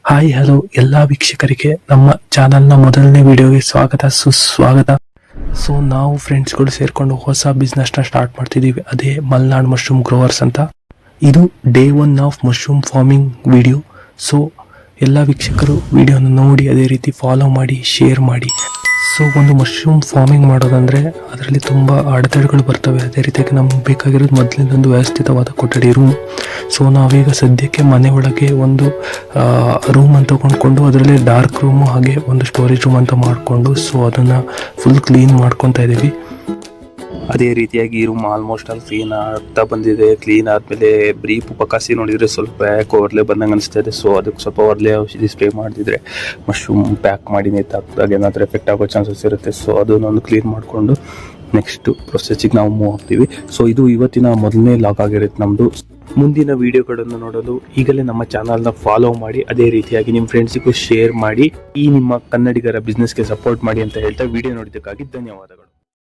Hi hello ಎಲ್ಲ ವೀಕ್ಷಕರಿಗೆ ನಮ್ಮ ಚಾನಲ್ನ ಮೊದಲನೇ ವಿಡಿಯೋಗೆ ಸ್ವಾಗತ ಸುಸ್ವಾಗತ. ಸೊ ನಾವು ಫ್ರೆಂಡ್ಸ್ಗಳು ಸೇರ್ಕೊಂಡು ಹೊಸ ಬಿಸ್ನೆಸ್ನ ಸ್ಟಾರ್ಟ್ ಮಾಡ್ತಿದ್ದೀವಿ, ಅದೇ ಮಲ್ನಾಡ್ ಮಶ್ರೂಮ್ ಗ್ರೋವರ್ಸ್ ಅಂತ. ಇದು day 1 of mushroom farming video. So ಎಲ್ಲ ವೀಕ್ಷಕರು ವಿಡಿಯೋನ ನೋಡಿ ಅದೇ ರೀತಿ ಫಾಲೋ ಮಾಡಿ, ಶೇರ್ ಮಾಡಿ. ಸೊ ಒಂದು ಮಶ್ರೂಮ್ ಫಾರ್ಮಿಂಗ್ ಮಾಡೋದಂದರೆ ಅದರಲ್ಲಿ ತುಂಬ ಅಡೆತಡೆಗಳು ಬರ್ತವೆ. ಅದೇ ರೀತಿಯಾಗಿ ನಮ್ಗೆ ಬೇಕಾಗಿರೋದು ಮೊದಲಿಂದೊಂದು ವ್ಯವಸ್ಥಿತವಾದ ಕೊಠಡಿ, ರೂಮ್. ಸೊ ನಾವೀಗ ಸದ್ಯಕ್ಕೆ ಮನೆ ಒಳಗೆ ಒಂದು ರೂಮ್ ಅಂತ ಕೊಂಡ್ಕೊಂಡು ಅದರಲ್ಲಿ ಡಾರ್ಕ್ ರೂಮು ಹಾಗೆ ಒಂದು ಸ್ಟೋರೇಜ್ ರೂಮ್ ಅಂತ ಮಾಡಿಕೊಂಡು ಸೊ ಅದನ್ನು ಫುಲ್ ಕ್ಲೀನ್ ಮಾಡ್ಕೊತಾ ಇದ್ದೀವಿ. ಅದೇ ರೀತಿಯಾಗಿ ಈ ರೂಮ್ ಆಲ್ಮೋಸ್ಟ್ ಅಲ್ಲಿ ಕ್ಲೀನ್ ಆಗ್ತಾ ಬಂದಿದೆ. ಕ್ಲೀನ್ ಆದಮೇಲೆ ಬ್ರೀಫ್ ಪಕಾಸಿ ನೋಡಿದರೆ ಸ್ವಲ್ಪ ಯಾಕೆ ಒರ್ಲೆ ಬಂದಂಗೆ ಅನಿಸ್ತಾ ಇದೆ. ಸೊ ಅದಕ್ಕೆ ಸ್ವಲ್ಪ ಒರ್ಲೆ ಔಷಧಿ ಸ್ಪ್ರೇ ಮಾಡಿದ್ರೆ ಮಶ್ರೂಮ್ ಪ್ಯಾಕ್ ಮಾಡಿ ನೇತಾಕಿದಾಗ ಏನಾದರೂ ಎಫೆಕ್ಟ್ ಆಗೋ ಚಾನ್ಸಸ್ ಇರುತ್ತೆ. ಸೊ ಅದನ್ನೊಂದು ಕ್ಲೀನ್ ಮಾಡಿಕೊಂಡು ನೆಕ್ಸ್ಟ್ ಪ್ರೊಸೆಸಿಗೆ ನಾವು ಮೂವ್ ಆಗ್ತೀವಿ. ಸೊ ಇದು ಇವತ್ತಿನ ಮೊದಲನೇ ಲಾಗ್ ಆಗಿರುತ್ತೆ ನಮ್ಮದು. ಮುಂದಿನ ವಿಡಿಯೋಗಳನ್ನು ನೋಡಲು ಈಗಲೇ ನಮ್ಮ ಚಾನಲ್ನ ಫಾಲೋ ಮಾಡಿ, ಅದೇ ರೀತಿಯಾಗಿ ನಿಮ್ಮ ಫ್ರೆಂಡ್ಸಿಗೂ ಶೇರ್ ಮಾಡಿ, ಈ ನಿಮ್ಮ ಕನ್ನಡಿಗರ ಬಿಸ್ನೆಸ್ಗೆ ಸಪೋರ್ಟ್ ಮಾಡಿ ಅಂತ ಹೇಳ್ತಾ ವಿಡಿಯೋ ನೋಡಿದ್ದಕ್ಕಾಗಿ ಧನ್ಯವಾದಗಳು.